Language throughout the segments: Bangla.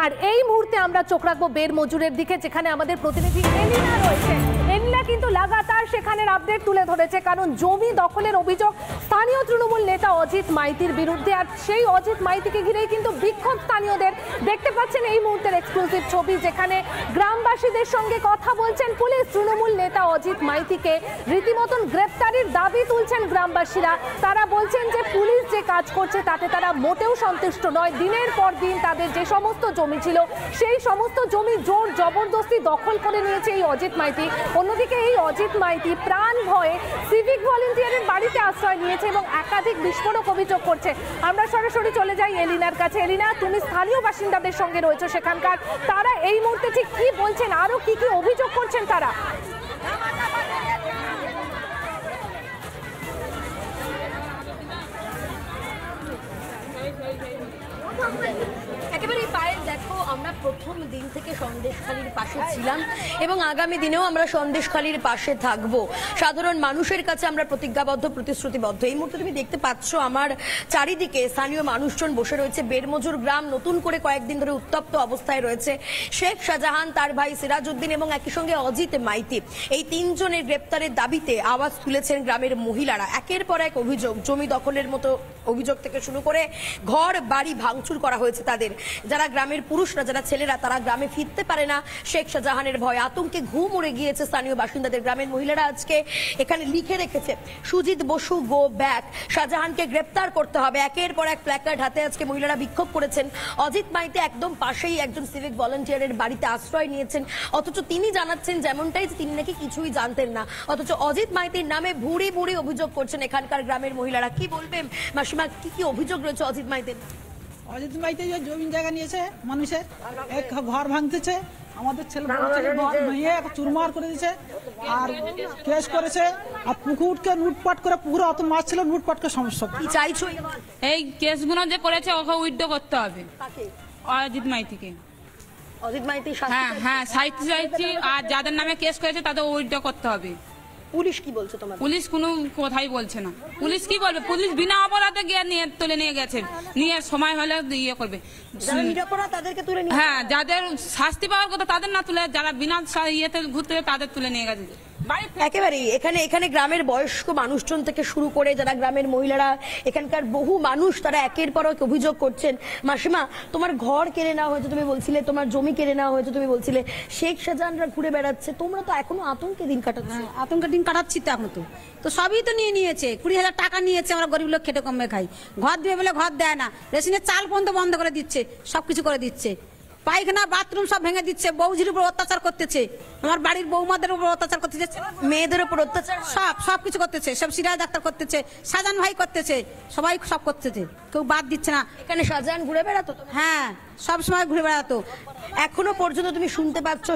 আর এই মুহূর্তে আমরা চোখ রাখবো বের মজুরের দিকে, যেখানে আমাদের প্রতিনিধি এলিনা রয়েছে। এলিনা কিন্তু লাগাতার সেখানের আপডেট তুলে ধরেছে, কারণ জমি দখলের অভিযোগ স্থানীয় তৃণমূল নেতা অজিত মাইতির বিরুদ্ধে। আর সেই অজিত মাইতিকে ঘিরেই কিন্তু বিক্ষোভ স্থানীয়দের। দেখতে পাচ্ছেন এই মুহূর্তের এক্সক্লুসিভ ছবি, যেখানে গ্রামবাসীদের সঙ্গে কথা বলছেন পুলিশ। তৃণমূল নেতা অজিত মাইতিকে রীতিমতন গ্রেপ্তারির দাবি তুলছেন গ্রামবাসীরা। তারা বলছেন যে পুলিশ যে কাজ করছে তাতে তারা মোটেও সন্তুষ্ট নয়। দিনের পর দিন তাদের যে সমস্ত জমি ছিল সেই সমস্ত জমি জোর জবরদস্তি দখল করে নিয়েছে এই অজিত মাইতি। অন্যদিকে এই অজিত মাইতি প্রাণ ভয়ে সিভিক ভলেন্টিয়ারের বাড়িতে আশ্রয় নিয়েছে এবং একাধিক বিস্ফোরক অভিযোগ করছে। আমরা সরাসরি চলে যাই এলিনার কাছে। এলিনা, তুমি স্থানীয় বাসিন্দাদের সঙ্গে রয়েছে সেখানকার, তারা এই মুহূর্তে ঠিক কি বলছেন, আরো কি কি অভিযোগ করছেন তারা? একেবারে পায়েল, দেখো আমরা প্রথম দিন থেকে সন্দেশখালীর পাশে ছিলাম এবং আগামী দিনেও আমরা সন্দেশখালীর পাশে থাকবো। সাধারণ মানুষের কাছে আমরা প্রতিজ্ঞাবদ্ধ, প্রতিশ্রুতিবদ্ধ। এই মুহূর্তে তুমি দেখতে পাচ্ছ আমার চারিদিকে স্থানীয় মানুষজন বসে রয়েছে। বেরমজুর গ্রাম নতুন করে কয়েকদিন ধরে উত্তপ্ত অবস্থায় রয়েছে। শেখ শাহজাহান, তার ভাই সিরাজউদ্দিন এবং একই সঙ্গে অজিত মাইতি, এই তিনজনের গ্রেপ্তারের দাবিতে আওয়াজ তুলেছেন গ্রামের মহিলারা। একের পর এক অভিযোগ, জমি দখলের মতো অভিযোগ থেকে শুরু করে ঘর বাড়ি ভাঙচুর করা হয়েছে তাদের। যারা গ্রামের পুরুষরা, যারা ছেলেরা, তারা গ্রামে ফিরতে পারে না শেখ শাহজাহানের ভয়। আতঙ্কে ঘুম উড়ে গিয়েছে স্থানীয় বাসিন্দাদের। গ্রামের মহিলারা আজকে এখানে লিখে রেখেছে, সুজিত বসু গো ব্যাক, শাহজাহানকে গ্রেপ্তার করতে হবে। একের পর এক প্ল্যাকার্ড হাতে আজকে মহিলারা বিক্ষোভ করেছেন। অজিত মাইতি একদম পাশেই একজন সিভিক ভলেন্টিয়ারের বাড়িতে আশ্রয় নিয়েছেন, অথচ তিনি জানাচ্ছেন যেমনটাই তিনি নাকি কিছুই জানতেন না। অথচ অজিত মাইতির নামে ভুড়ি ভুড়ি অভিযোগ করছেন এখানকার গ্রামের মহিলারা। কি বলবেন মাসিমা, কি কি অভিযোগ রয়েছে অজিত মাইতির? অজিত মাইতি জমি জায়গা নিয়েছে, মানুষের এক ঘর ভাঙতেছে, আমাদের ছেলে ভেঙে চুরমার করে দিয়েছে আর কেস করেছে। আর পুকুরকে লুটপাট করে, পুকুরে অত মাছ ছিল, লুটপাট করে সমস্যা। কি চাইছো? এই কেসগুলো যে করেছে ওকে উইথড্র করতে হবে অজিত মাইতিকে। অজিত মাইতি হ্যাঁ সাহিত্য চাইছি, আর যাদের নামে কেস করেছে তাদের উইথড্র করতে হবে। পুলিশ কি বলছে তোমার? পুলিশ কোনো কথাই বলছে না। পুলিশ কি বলবে? পুলিশ বিনা অপরাধে গিয়ে নিয়ে তুলে নিয়ে গেছে, নিয়ে সময় হলে ইয়ে করবে। হ্যাঁ, যাদের শাস্তি পাওয়ার কথা তাদের না তুলে, যারা বিনা ইয়েতে ঘুরতে তাদের তুলে নিয়ে গেছে। একেবারেই এখানে গ্রামের বয়স্ক মানুষজন থেকে শুরু করে যারা গ্রামের মহিলারা, এখানকার বহু মানুষ, তারা একের পর এক অভিযোগ করছেন। মাসিমা, তোমার ঘর কেড়ে নেওয়া হয়েছে তুমি বলছিলে, তোমার জমি কেড়ে নেওয়া হয়েছে তুমি বলছিলে, শেখ শাহজাহানরা ঘুরে বেড়াচ্ছে, তোমরা তো এখনো আতঙ্কে দিন কাটাচ্ছ। আতঙ্কের দিন কাটাচ্ছি তো এখন। তো সবই তো নিয়ে নিয়েছে, 20,000 টাকা নিয়েছে। আমরা গরিব লোক খেটে কমে খাই, ঘর দিবে বলে ঘর দেয় না, রেশনের চাল পর্যন্ত বন্ধ করে দিচ্ছে, সবকিছু করে দিচ্ছে। পায়খানা বাথরুম সব ভেঙে দিচ্ছে, বউঝির উপর অত্যাচার করতেছে, আমার বাড়ির বৌমাদের উপর অত্যাচার করতেছে, মেয়েদের উপর অত্যাচার, সবকিছু করতেছে। সব সিরাজ ডাক্তার করতেছে, শাহজাহান ভাই করতেছে, সবাই সব করতেছে, কেউ বাদ দিচ্ছে না। এখানে শাহজাহান ঘুরে বেড়াতো? হ্যাঁ, সব সময় ঘুরে বেড়াতো। এখনো পর্যন্ত তুমি শুনতে পাচ্ছ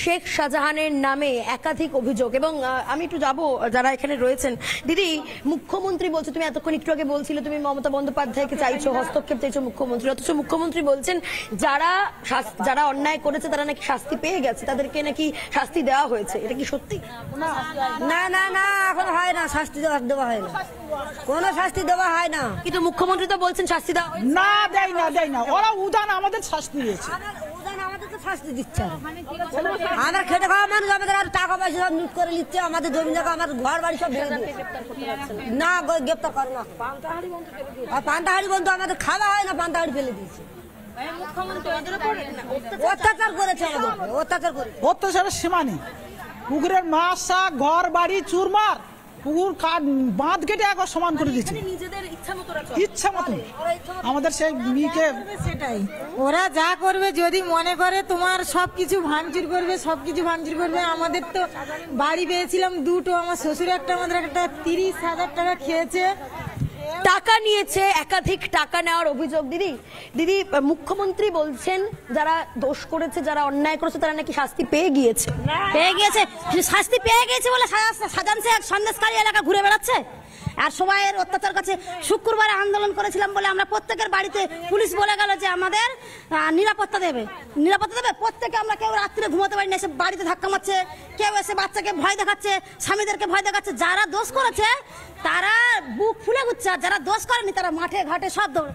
শেখ শাহজাহানের নামে একাধিক অভিযোগ। এবং আমি একটু যাবো যারা এখানে রয়েছেন। দিদি, মুখ্যমন্ত্রী বলছে, তুমি এতক্ষণ একটু আগে বলছিলে তুমি মমতা বন্দ্যোপাধ্যায়কে চাইছো, হস্তক্ষেপ চাইছো মুখ্যমন্ত্রী, অথচ মুখ্যমন্ত্রী বলছেন যারা অন্যায় করেছে তারা নাকি শাস্তি পেয়ে গেছে, তাদেরকে নাকি শাস্তি দেওয়া হয়েছে। এটা কি সত্যি? না না না, এখন হয় না, শাস্তি দেওয়া হয় না, কোনো শাস্তি দেওয়া হয় না। কিন্তু মুখ্যমন্ত্রী তো বলছেন শাস্তি দেওয়া না, দেয় না। ওরা উদান আমাদের শাস্তি দিয়েছে, আমাদের তো শাস্তি দিচ্ছে। আমরা খেটে খাওয়া মানুষ, আমাদের আর টাকা পয়সা সব লুট করে নিচ্ছে, আমাদের জমি জায়গা, আমাদের ঘর বাড়ি সব ভেঙে দিচ্ছে। না, গ্রেপ্তার করে না। আর পান্তাহাড়ি বন্ধু আমাদের খাওয়া হয় না, পান্তাহাড়ি ফেলে দিয়েছে। অত্যাচার করেছে আমাদের, অত্যাচারের সীমা নেই। পুকুরের মাছ, শাক, ঘর বাড়ি চুরমার, পুকুর বাঁধ কেটে একবার সমান করে দিচ্ছে ইচ্ছা মতো। আমাদের সেই মেয়েকে সেটাই ওরা যা করবে, যদি মনে করে তোমার সবকিছু ভাঙচুর করবে, সবকিছু ভাঙচুর করবে। আমাদের তো বাড়ি পেয়েছিলাম দুটো, আমার শ্বশুর একটা, আমাদের একটা 30,000 টাকা খেয়েছে, টাকা নিয়েছে, একাধিক টাকা নেওয়ার অভিযোগ। দিদি, মুখ্যমন্ত্রী বলছেন যারা দোষ করেছে, যারা অন্যায় করেছে তারা নাকি শাস্তি পেয়ে গিয়েছে শাস্তি পেয়ে গিয়েছে বলে শাহজাহান শেখ সন্দেশখালী এলাকা ঘুরে বেড়াচ্ছে। আর সবাইয়ের অত্যাচার কাছে শুক্রবারে আন্দোলন করেছিলাম বলে আমরা প্রত্যেকের বাড়িতে পুলিশ বলে গেল যে আমাদের নিরাপত্তা দেবে। প্রত্যেকে আমরা কেউ রাত্রে ঘুমাতে পারি না, এসে বাড়িতে ধাক্কা মারছে, কেউ এসে বাচ্চাকে ভয় দেখাচ্ছে, স্বামীদেরকে ভয় দেখাচ্ছে। যারা দোষ করেছে তারা বুক ফুলে ঘুরছে, আর যারা দোষ করেনি তারা মাঠে ঘাটে সব দৌড়।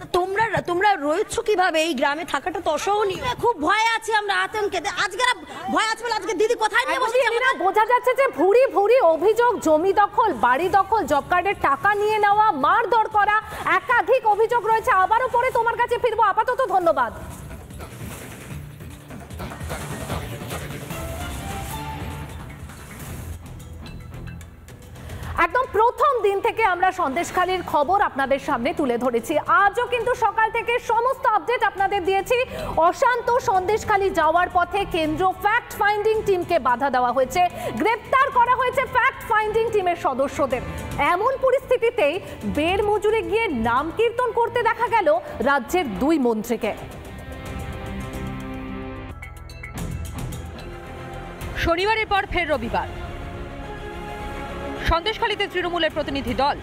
তোমরা রয়েছো কিভাবে? এই গ্রামে থাকাটা তো অসহনীয়। খুব ভয়ে আছি আমরা, আতঙ্কে। আজকে ভয় আছে বলে আজকে দিদি কোথায় নিয়ে বসে বোঝা যাচ্ছে যে ভুরি ভুরি অভিযোগ, জমি দখল, বাড়ি দখল, জব কার্ডের টাকা নিয়ে নেওয়া, মারধর করা, একাধিক অভিযোগ রয়েছে। আবারও পরে তোমার কাছে ফিরবো, আপাতত ধন্যবাদ। একদম প্রথম দিন থেকে আমরা সন্দেশখালীর খবর আপনাদের সামনে তুলে ধরেছি। আজও কিন্তু সকাল থেকে সমস্ত আপডেট আপনাদের দিয়েছি। অশান্ত সন্দেশখালী যাওয়ার পথে কেন্দ্র ফ্যাক্ট ফাইন্ডিং টিমকে বাধা দেওয়া হয়েছে, গ্রেপ্তার করা হয়েছে ফ্যাক্ট ফাইন্ডিং টিমের সদস্যদের। এমন পরিস্থিতিতেই বের মজুরে গিয়ে নাম কীর্তন করতে দেখা গেল রাজ্যের দুই মন্ত্রীকে। শনিবারের পর ফের রবিবার সন্দেশখালীতে তৃণমূলের প্রতিনিধি দল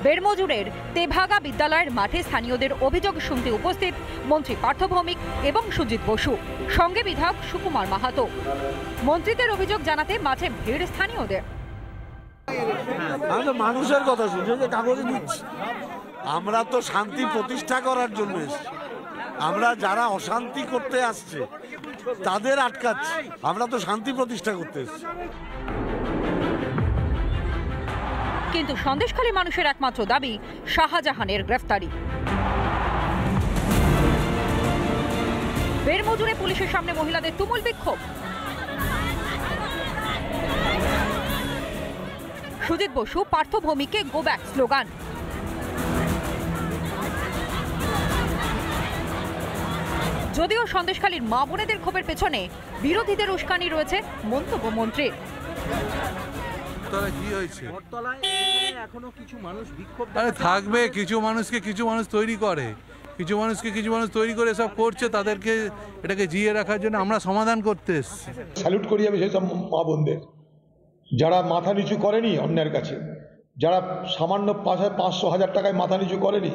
বেরমজুরের তেভাগা বিদ্যালয়ের মাঠে স্থানীয়দের অভিযোগ শুনতে উপস্থিত মন্ত্রী পার্থ ভৌমিক এবং সুজিত বসু, সঙ্গে বিধায়ক সুকুমার মাহাতো। মন্ত্রীদের অভিযোগ জানাতে মাঠে ভিড় স্থানীয়দের। মানুষের কথা শুনছে যে কাগজে দিচ্ছি, আমরা তো শান্তি প্রতিষ্ঠা করার জন্য এসেছি। আমরা যারা অশান্তি করতে আসছে তাদের আটকাচ্ছি, আমরা তো শান্তি প্রতিষ্ঠা করতে এসেছি। কিন্তু সন্দেশখালী মানুষের একমাত্র দাবি শাহজাহানের গ্রেফতারি। বেরমজুরে পুলিশের সামনে মহিলাদের তুমুল বিক্ষোভ। সুজিত বসু পার্থ ভৌমিককে গো ব্যাক স্লোগান। যদিও সন্দেশখালীর মা বোনেদের ক্ষোভের পেছনে বিরোধীদের উস্কানি রয়েছে মন্তব্য মন্ত্রীর। থাকবে কিছু মানুষকে কিছু মানুষ তৈরি করে, কিছু মানুষ তৈরি করে সব করছে, তাদেরকে এটাকে জিয়ে রাখার জন্য আমরা সমাধান করতে এসেছি। স্যালুট করি আমি সেই সব মা বোনদের যারা মাথা নিচু করেনি অন্যের কাছে, যারা সামান্য 500-1000 টাকায় মাথা নিচু করেনি,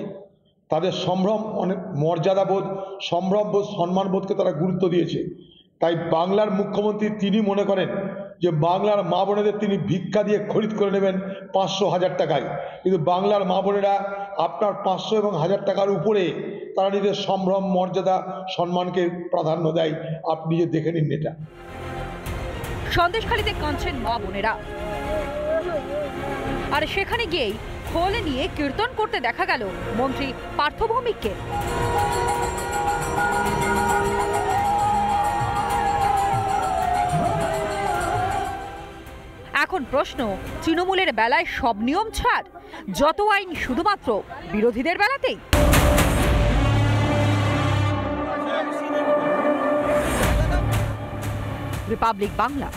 তাদের সম্ভ্রম, অনেক মর্যাদাবোধ, সম্ভ্রমবোধ, সম্মানবোধকে তারা গুরুত্ব দিয়েছে। তাই বাংলার মুখ্যমন্ত্রী তিনি মনে করেন যে বাংলার মা বোনেদের তিনি ভিক্ষা দিয়ে খরিদ করে নেবেন 500-1000 টাকায়, কিন্তু বাংলার মা বোনেরা আপনার 500 এবং 1000 টাকার উপরে তারা নিজের সম্ভ্রম, মর্যাদা, সম্মানকে প্রাধান্য দেয়। আপনি যে দেখে নিন এটা। সন্দেশখালীতে কাঁদছেন মা বোনেরা, আর সেখানে গিয়েই খোলে নিয়ে কীর্তন করতে দেখা গেল মন্ত্রী পার্থ ভৌমিককে। এখন প্রশ্ন, তৃণমূলের বেলায় সব নিয়ম ছাড়, যত আইন শুধুমাত্র বিরোধীদের বেলাতেই? রিপাবলিক বাংলা।